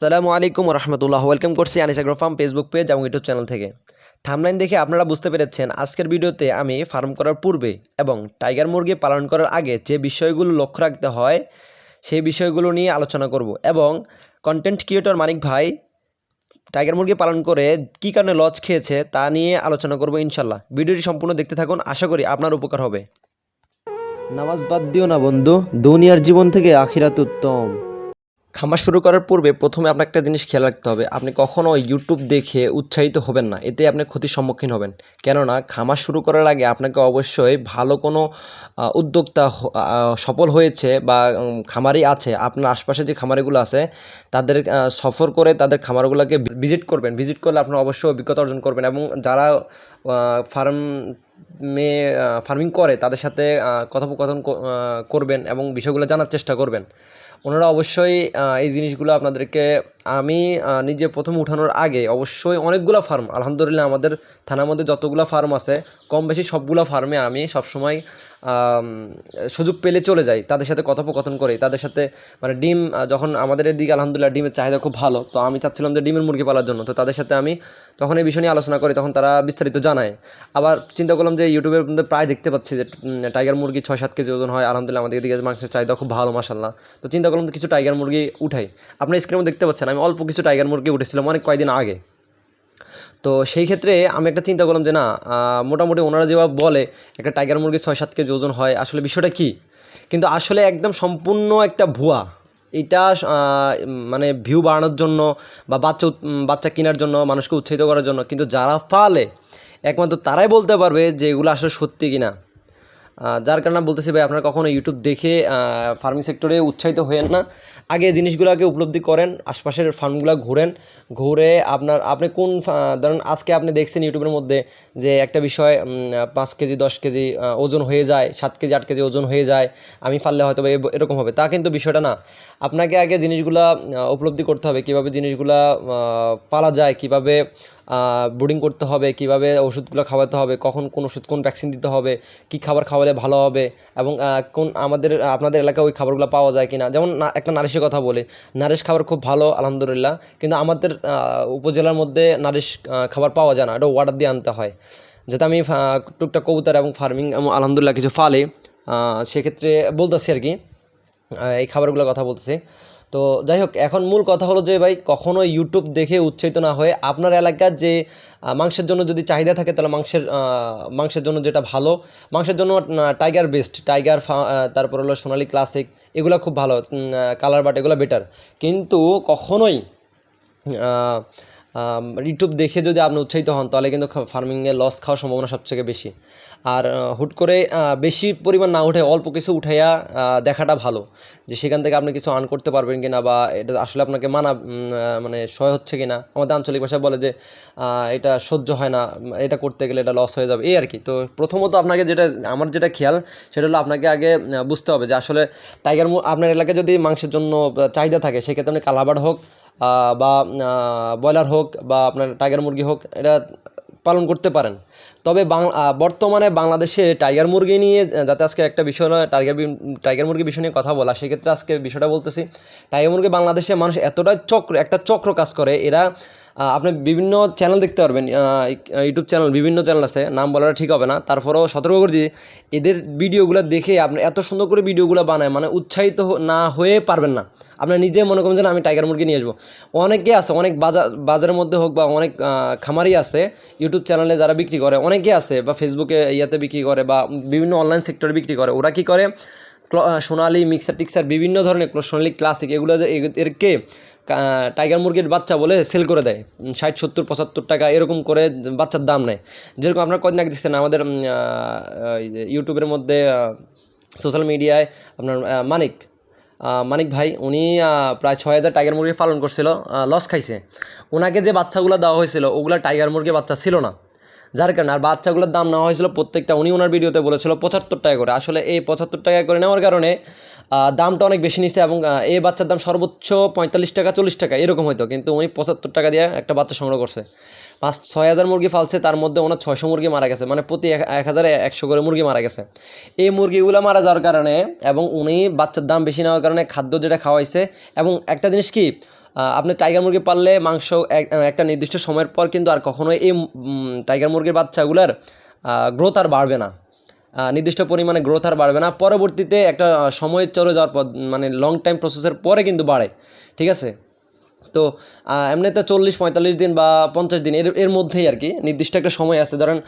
আসসালামু আলাইকুম রহমতুল্লাহ। ওয়েলকাম করছি Anis agro farm Facebook page এবং ইউটিউব চ্যানেল থেকে। থাম্বনেইল দেখে আপনারা বুঝতে পেরেছেন আজকের ভিডিওতে আমি ফার্ম করার পূর্বে এবং টাইগার মুরগি পালন করার আগে যে বিষয়গুলো লক্ষ্য রাখতে হয় সেই বিষয়গুলো নিয়ে আলোচনা করব এবং কন্টেন্ট ক্রিয়েটর মানিক ভাই টাইগার মুরগি পালন করে কী কারণে লস খেয়েছে তা নিয়ে আলোচনা করব ইনশাল্লাহ। ভিডিওটি সম্পূর্ণ দেখতে থাকুন, আশা করি আপনার উপকার হবে। নামাজ বাদ দিও না বন্ধু, দুনিয়ার জীবন থেকে আখিরাত উত্তম। খামার শুরু করার পূর্বে প্রথমে আপনার একটা জিনিস খেয়াল রাখতে হবে, আপনি কখনো ইউটিউব দেখে উৎসাহিত হবেন না, এতে আপনি ক্ষতির সম্মুখীন হবেন। কেননা খামার শুরু করার আগে আপনাকে অবশ্যই ভালো কোনো উদ্যোক্তা সফল হয়েছে বা খামারি আছে, আপনার আশপাশে যে খামারিগুলো আছে তাদের সফর করে তাদের খামারগুলোকে ভিজিট করবেন। ভিজিট করলে আপনার অবশ্যই অভিজ্ঞতা অর্জন করবেন এবং যারা ফার্মিং করে তাদের সাথে কথোপকথন করবেন এবং বিষয়গুলো জানার চেষ্টা করবেন। ওনারা অবশ্যই এই জিনিসগুলো আপনাদেরকে আমি নিজে প্রথমে উঠানোর আগে অবশ্যই অনেকগুলো ফার্ম, আলহামদুলিল্লাহ আমাদের থানার মধ্যে যতগুলো ফার্ম আছে কম বেশি সবগুলো ফার্মে আমি সবসময় সুযোগ পেলে চলে যাই, তাদের সাথে কথোপকথন করি, তাদের সাথে মানে ডিম যখন আমাদের এদিকে আলহামদুলিল্লাহ ডিমের চাহিদা খুব ভালো, তো আমি চাচ্ছিলাম যে ডিমের মুরগি পালার জন্য, তো তাদের সাথে আমি যখন এই বিষয় নিয়ে আলোচনা করি তখন তারা বিস্তারিত জানায়। আবার চিন্তা করলাম যে ইউটিউবের মধ্যে প্রায় দেখতে পাচ্ছি যে টাইগার মুরগি 6-7 কেজি ওজন হয়, আলহামদুলিল্লাহ আমাদের এদিকে মাংসের চাহিদা খুব ভালো মাশাআল্লাহ। তো চিন্তা করলাম যে কিছু টাইগার মুরগি উঠাই। আপনার স্ক্রিনে দেখতে পাচ্ছেন আমি অল্প কিছু টাইগার মুরগি উঠেছিলাম অনেক কয়েকদিন আগে। তো সেই ক্ষেত্রে আমি একটা চিন্তা করলাম যে না, মোটামুটি ওনারা যেভাবে বলে একটা টাইগার মুরগি 6-7 কেজি ওজন হয়, আসলে বিষয়টা কী? কিন্তু আসলে একদম সম্পূর্ণ একটা ভুয়া। এটা মানে ভিউ বাড়ানোর জন্য বা বাচ্চা কেনার জন্য, মানুষকে উৎসাহিত করার জন্য, কিন্তু যারা পালে একমাত্র তারাই বলতে পারবে যে এগুলো আসলে সত্যি কিনা। যার কারণে বলতেছি ভাই, আপনারা কখনো ইউটিউব দেখে ফার্মিং সেক্টরে উৎসাহিত হয়েন না। আগে জিনিসগুলোকে উপলব্ধি করেন, আশপাশের ফার্মগুলো ঘুরে আপনি কোন ধরেন আজকে আপনি দেখছেন ইউটিউবের মধ্যে যে একটা বিষয় 5 কেজি 10 কেজি ওজন হয়ে যায়, 7 কেজি 8 কেজি ওজন হয়ে যায়, আমি পারলে হয়তো এরকম হবে, তা কিন্তু বিষয়টা না। আপনাকে আগে জিনিসগুলা উপলব্ধি করতে হবে, কীভাবে জিনিসগুলা পালা যায়, কীভাবে ব্রিডিং করতে হবে, কীভাবে ওষুধগুলো খাওয়াতে হবে, কখন কোন ওষুধ কোন ভ্যাকসিন দিতে হবে, কী খাবার খাওয়ালে ভালো হবে এবং কোন আপনাদের এলাকায় ওই খাবারগুলো পাওয়া যায় কিনা। যেমন একটা নারিশের কথা বলি, নারিশ খাবার খুব ভালো আলহামদুলিল্লাহ, কিন্তু আমাদের উপজেলার মধ্যে নারিশ খাবার পাওয়া যায় না, এটা অর্ডার দিয়ে আনতে হয়। যাতে আমি টুকটাক কবুতর এবং ফার্মিং আলহামদুলিল্লাহ কিছু ফালি, সেক্ষেত্রে বলতেছি আর কি, এই খাবারগুলোর কথা বলতেছি। তো যাই হোক, এখন মূল কথা হলো যে ভাই কখনো ইউটিউব দেখে উৎসাহিত না হয়ে আপনার এলাকার যে মাংসের জন্য যদি চাহিদা থাকে তাহলে মাংসের জন্য যেটা ভালো, মাংসের জন্য টাইগার বেস্ট, তারপর হলো সোনালি ক্লাসিক, এগুলো খুব ভালো, কালার বাট এগুলো বেটার। কিন্তু কখনোই ইউটিউব দেখে যদি আপনি উৎসাহিত হন তাহলে কিন্তু ফার্মিংয়ে লস খাওয়ার সম্ভাবনা সবথেকে বেশি। আর হুট করে বেশি পরিমাণ না উঠে অল্প কিছু উঠাইয়া দেখাটা ভালো, যে সেখান থেকে আপনি কিছু আর্ন করতে পারবেন কিনা বা এটা আসলে আপনাকে মানে সহায় হচ্ছে কিনা। আমাদের আঞ্চলিক ভাষায় বলে যে এটা সহ্য হয় না, এটা করতে গেলে এটা লস হয়ে যাবে, এই আর কি। তো প্রথমত আপনাকে আমার যেটা খেয়াল সেটা হলো আপনাকে আগে বুঝতে হবে যে আসলে আপনার এলাকায় যদি মাংসের জন্য চাহিদা থাকে, সেক্ষেত্রে আপনি কালাবার্ড হোক বা ব্রয়লার হোক বা আপনার টাইগার মুরগি হোক, এটা পালন করতে পারেন। তবে বর্তমানে বাংলাদেশে টাইগার মুরগি নিয়ে, যাতে আজকে একটা বিষয় হলো টাইগার মুরগি বিষয় নিয়ে কথা বলা, সেক্ষেত্রে আজকে বিষয়টা বলতেছি। টাইগার মুরগি বাংলাদেশে মানুষ এতটা একটা চক্র কাজ করে, এরা আপনি বিভিন্ন চ্যানেল দেখতে পারবেন, ইউটিউব চ্যানেল বিভিন্ন চ্যানেল আছে, নাম বলাটা ঠিক হবে না, তারপরেও সতর্ক করে দিই, এদের ভিডিওগুলো দেখে আপনি এত সুন্দর করে ভিডিওগুলো বানায়, মানে উৎসাহিত না হয়ে পারবেন না। আপনার নিজে মনে করবেন যে আমি টাইগার মুরগি নিয়ে আসবো। অনেকে আছে, অনেক বাজারের মধ্যে হোক বা অনেক খামারি আছে ইউটিউব চ্যানেলে যারা বিক্রি করে, অনেকে আছে বা ফেসবুকে ইয়াতে বিক্রি করে বা বিভিন্ন অনলাইন সেক্টরে বিক্রি করে। ওরা কি করে, সোনালি মিক্সার টিক্সার বিভিন্ন ধরনের সোনালি ক্লাসিক এগুলো এরকে টাইগার মুরগির বাচ্চা বলে সেল করে দেয়, 60-70-75 টাকা এরকম করে বাচ্চার দাম নেয়। যেরকম আপনারা কদিন আগে দেখছেন আমাদের ইউটিউবের মধ্যে সোশ্যাল মিডিয়ায় আপনার মানিক ভাই, উনি প্রায় 6,000 টাইগার মুরগি পালন করছিল, লস খাইছে। ওনাকে যে বাচ্চাগুলো দেওয়া হয়েছিল ওগুলো টাইগার মুরগি বাচ্চা ছিল না, যার কারণে আর বাচ্চাগুলোর দাম নেওয়া হয়েছিল প্রত্যেকটা, উনি ওনার ভিডিওতে বলেছিল 75 টাকা করে। আসলে এই 75 টাকা করে নেওয়ার কারণে দামটা অনেক বেশি নিচ্ছে এবং এই বাচ্চার দাম সর্বোচ্চ 45 টাকা 40 টাকা এরকম হয়তো, কিন্তু উনি 75 টাকা দিয়ে একটা বাচ্চা সংগ্রহ করছে। 6,000 মুরগি ফালছে, তার মধ্যে ওনার 600 মুরগি মারা গেছে, মানে প্রতি 1,100 করে মুরগি মারা গেছে। এই মুরগিগুলো মারা যাওয়ার কারণে এবং উনি বাচ্চার দাম বেশি নেওয়ার কারণে খাদ্য যেটা খাওয়াইছে, এবং একটা জিনিস কি, আপনি টাইগার মুরগি পাললে মাংস একটা নির্দিষ্ট সময়ের পর কিন্তু আর কখনোই এই টাইগার মুরগির বাচ্চাগুলোর গ্রোথ আর বাড়বে না, নির্দিষ্ট পরিমাণে গ্রোথ আর বাড়বে না। পরবর্তীতে একটা সময় চলে যাওয়ার পর মানে লং টাইম প্রসেসের পরে কিন্তু বাড়ে, ঠিক আছে। তো এমনিতে 40-45 দিন বা 50 দিন এর মধ্যেই আর কি নির্দিষ্ট একটা সময় আছে, ধরেন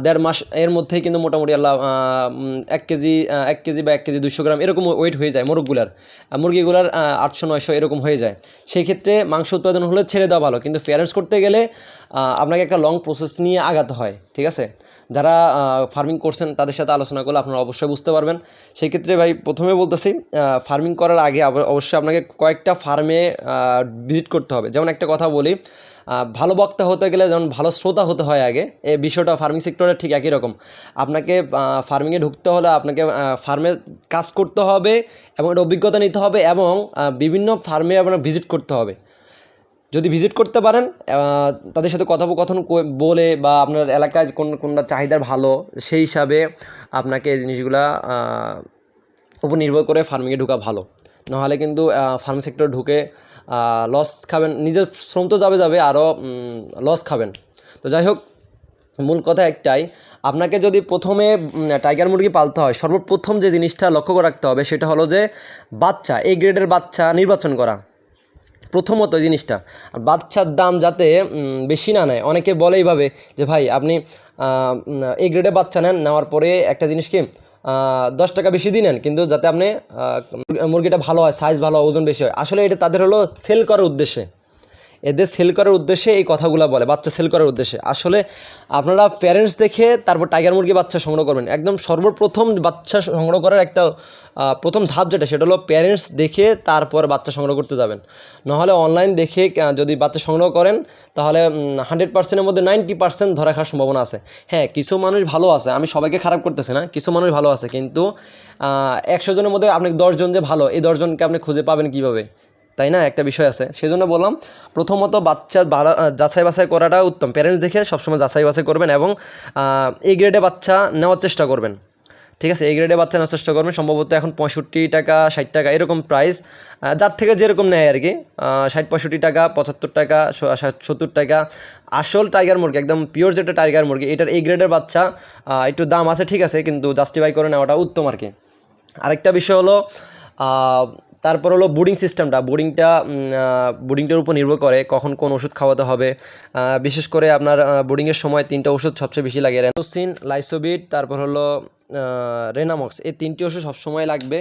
1.5 মাস এর মধ্যেই কিন্তু মোটামুটি আল্লাহ 1 কেজি বা 1 কেজি 200 গ্রাম এরকম ওয়েট হয়ে যায় মুরগিগুলার 800-900 এরকম হয়ে যায়। সেই ক্ষেত্রে মাংস উৎপাদন হলে ছেড়ে দেওয়া ভালো, কিন্তু প্যারেন্টস করতে গেলে আপনাকে একটা লং প্রসেস নিয়ে আগাতে হয়, ঠিক আছে। যারা ফার্মিং করছেন তাদের সাথে আলোচনা করলে আপনারা অবশ্যই বুঝতে পারবেন। সেই ক্ষেত্রে ভাই প্রথমে বলতেছি, ফার্মিং করার আগে অবশ্যই আপনাকে কয়েকটা ফার্মে ভিজিট করতে হবে। যেমন একটা কথা বলি, ভালো বক্তা হতে গেলে যেমন ভালো শ্রোতা হতে হয় আগে, এই বিষয়টা ফার্মিং সেক্টরে ঠিক একই রকম। আপনাকে ফার্মিংয়ে ঢুকতে হলে আপনাকে ফার্মে কাজ করতে হবে এবং একটা অভিজ্ঞতা নিতে হবে এবং বিভিন্ন ফার্মে আপনার ভিজিট করতে হবে। যদি ভিজিট করতে পারেন, তাদের সাথে কথোপকথন বলে বা আপনার এলাকায় কোনটা চাহিদার ভালো সেই হিসাবে আপনাকে এই জিনিসগুলা উপর নির্ভর করে ফার্মিংয়ে ঢোকা ভালো। নাহলে কিন্তু ফার্ম সেক্টর ঢুকে লস খাবেন, নিজের শ্রম তো যাবে আরও লস খাবেন। তো যাই হোক, মূল কথা একটাই, আপনাকে যদি প্রথমে টাইগার মুরগি পালতে হয়, সর্বপ্রথম যে জিনিসটা লক্ষ্য রাখতে হবে সেটা হলো যে বাচ্চা, এই গ্রেডের বাচ্চা নির্বাচন করা। প্রথমত এই জিনিসটা, বাচ্চার দাম যাতে বেশি না নেয়। অনেকে বলে এইভাবে যে ভাই আপনি এই গ্রেডে বাচ্চা নেওয়ার পরে একটা জিনিস কি 10 টাকা বেশি দিনেন, কিন্তু যাতে আপনি মুরগিটা ভালো হয়, সাইজ ভালো হয়, ওজন বেশি হয়। আসলে এটা তাদের হলো সেল করার উদ্দেশ্যে, এদের সেল করার উদ্দেশ্যে এই কথাগুলো বলে, বাচ্চা সেল করার উদ্দেশ্যে। আসলে আপনারা প্যারেন্টস দেখে তারপর টাইগার মুরগি বাচ্চা সংগ্রহ করবেন। একদম সর্বপ্রথম বাচ্চা সংগ্রহ করার একটা প্রথম ধাপ যেটা, সেটা হলো প্যারেন্টস দেখে তারপর বাচ্চা সংগ্রহ করতে যাবেন। নাহলে অনলাইন দেখে যদি বাচ্চা সংগ্রহ করেন তাহলে 100%-এর মধ্যে 90% ধরা খাওয়ার সম্ভাবনা আছে। হ্যাঁ, কিছু মানুষ ভালো আছে, আমি সবাইকে খারাপ করতেছি না, কিছু মানুষ ভালো আছে, কিন্তু 100 জনের মধ্যে আপনি 10 জন যে ভালো, এই 10 জনকে আপনি খুঁজে পাবেন কীভাবে, তাই না? একটা বিষয় আছে। সেজন্য বললাম প্রথমত বাচ্চা যাচাই বাছাই করাটা উত্তম। প্যারেন্টস দেখে সবসময় যাচাই বাছাই করবেন এবং এই গ্রেডে বাচ্চা নেওয়ার চেষ্টা করবেন, ঠিক আছে। এই গ্রেডে বাচ্চা নেওয়ার চেষ্টা করবেন। সম্ভবত এখন 65 টাকা 60 টাকা এরকম প্রাইস, যার থেকে যেরকম নেয় আর কি, 60-65 টাকা, 75 টাকা, 70 টাকা। আসল টাইগার মুরগি, একদম পিওর যেটা টাইগার মুরগি, এটার এই গ্রেডের বাচ্চা একটু দাম আছে, ঠিক আছে, কিন্তু জাস্টিফাই করে নেওয়াটা উত্তম আর কি। আরেকটা বিষয় হলো তারপর হলো বুডিং সিস্টেমটা। বুডিংটার উপর নির্ভর করে কখন কোন ওষুধ খাওয়াতে হবে। বিশেষ করে আপনার বুডিংয়ের সময় 3টা ওষুধ সবচেয়ে বেশি লাগে, রেনোসিন, লাইসোবিট, তারপর হলো রেনামক্স। এই 3টি ওষুধ সবসময় লাগবে।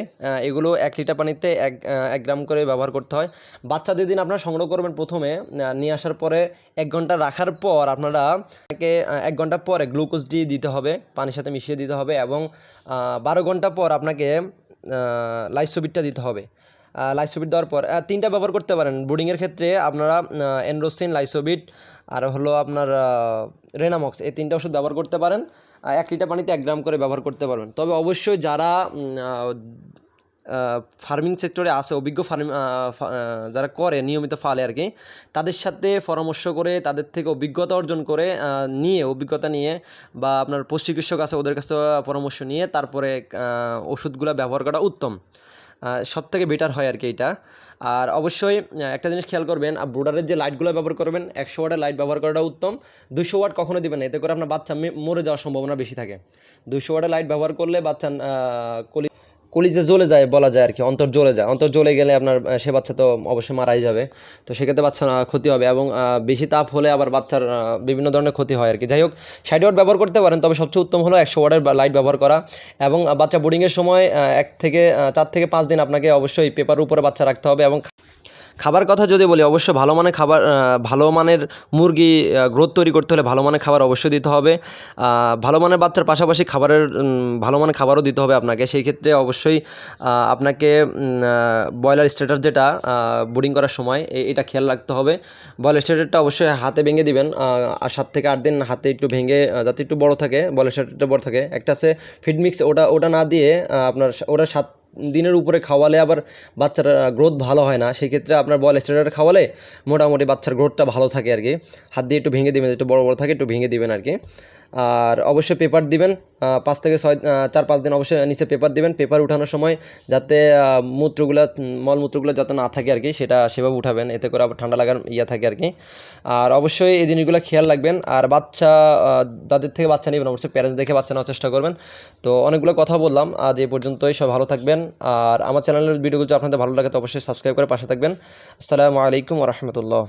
এগুলো 1 লিটার পানিতে 1 গ্রাম করে ব্যবহার করতে হয়। বাচ্চা যেদিন আপনারা সংগ্রহ করবেন প্রথমে নিয়ে আসার পরে 1 ঘন্টা রাখার পর আপনারা 1 ঘন্টা পরে গ্লুকোজ ডি দিতে হবে, পানির সাথে মিশিয়ে দিতে হবে, এবং 12 ঘন্টা পর আপনাকে লাইসোবিটটা দিতে হবে। লাইসোবিট দেওয়ার পর 3টা ব্যবহার করতে পারেন। ব্রুডিংয়ের ক্ষেত্রে আপনারা এনরোসিন, লাইসোবিট আর হলো আপনার রেনামক্স, এই 3টা ওষুধ ব্যবহার করতে পারেন। 1 লিটার পানিতে 1 গ্রাম করে ব্যবহার করতে পারবেন। তবে অবশ্যই যারা ফার্মিং সেক্টরে আছে, অভিজ্ঞ যারা করে নিয়মিত ফালে আর কি, তাদের সাথে পরামর্শ করে, তাদের থেকে অভিজ্ঞতা অর্জন করে অভিজ্ঞতা নিয়ে বা আপনার পশু চিকিৎসক আছে ওদের কাছে পরামর্শ নিয়ে তারপরে ওষুধগুলো ব্যবহার করা উত্তম, সব থেকে বেটার হয় আর কি এটা। আর অবশ্যই একটা জিনিস খেয়াল করবেন, ব্রুডারের যে লাইটগুলো ব্যবহার করবেন 100 ওয়াটের লাইট ব্যবহার করাটা উত্তম। 200 ওয়াট কখনো দিবেন না, এতে করে আপনার বাচ্চা মরে যাওয়ার সম্ভাবনা বেশি থাকে। 200 ওয়াটের লাইট ব্যবহার করলে বাচ্চা কলিজা জ্বলে যায় বলা যায় আর কি, অন্তর জ্বলে গেলে আপনার সে বাচ্চা তো অবশ্যই মারাই যাবে। তো সেক্ষেত্রে বাচ্চার ক্ষতি হবে এবং বেশি তাপ হলে আবার বাচ্চার বিভিন্ন ধরনের ক্ষতি হয় আর কি। যাই হোক, 60 ওয়াট ব্যবহার করতে পারেন, তবে সবচেয়ে উত্তম হলো 100 ওয়াটের লাইট ব্যবহার করা। এবং বাচ্চা বোর্ডিংয়ের সময় 4 থেকে 5 দিন আপনাকে অবশ্যই পেপারের উপরে বাচ্চা রাখতে হবে। এবং খাবার কথা যদি বলি, অবশ্যই ভালো মানের মুরগি গ্রোথ তৈরি করতে হলে ভালো মানের খাবার অবশ্যই দিতে হবে। ভালো মানের বাচ্চার পাশাপাশি ভালো মানের খাবারও দিতে হবে আপনাকে। সেই ক্ষেত্রে অবশ্যই আপনাকে ব্রয়লার স্ট্যাটাস যেটা ব্রিডিং করার সময় এটা খেয়াল রাখতে হবে। ব্রয়লার স্ট্যাটাসটা অবশ্যই হাতে ভেঙে দিবেন, আর 7 থেকে 8 দিন হাতে একটু ভেঙে, যাতে একটু বড় থাকে, ব্রয়লার স্ট্যাটাসটা বড় থাকে। একটা আছে ফিড মিক্স, ওটা না দিয়ে আপনার ওটা 7 দিনের উপরে খাওয়ালে আবার বাচ্চার গ্রোথ ভালো হয় না। সেক্ষেত্রে আপনার ব্রয়লার স্ট্যাটাস খাওয়ালে মোটামুটি বাচ্চার গ্রোথটা ভালো থাকে আর কি। হাত দিয়ে একটু ভেঙে দেবেন, একটু বড় থাকে একটু ভেঙে দিবেন আর কি। আর অবশ্যই পেপার দিবেন 4-5 দিন অবশ্যই নিচে পেপার দিবেন। পেপার উঠানোর সময় যাতে মলমূত্রগুলো যাতে না থাকে আর কি, সেটা সেভাবে উঠাবেন, এতে করে আবার ঠান্ডা লাগার থাকে আর কি। আর অবশ্যই এই জিনিসগুলো খেয়াল রাখবেন। আর তাদের থেকে বাচ্চা নেবেন অবশ্যই প্যারেন্টস দেখে বাচ্চা নেওয়ার চেষ্টা করবেন। তো অনেকগুলো কথা বললাম, আজ এই পর্যন্তই। সব ভালো থাকবেন। আর আমার চ্যানেলের ভিডিওগুলো যদি আপনাদের ভালো লাগে তো অবশ্যই সাবস্ক্রাইব করে পাশে থাকবেন। আসসালামু আলাইকুম ওয়া রাহমাতুল্লাহ।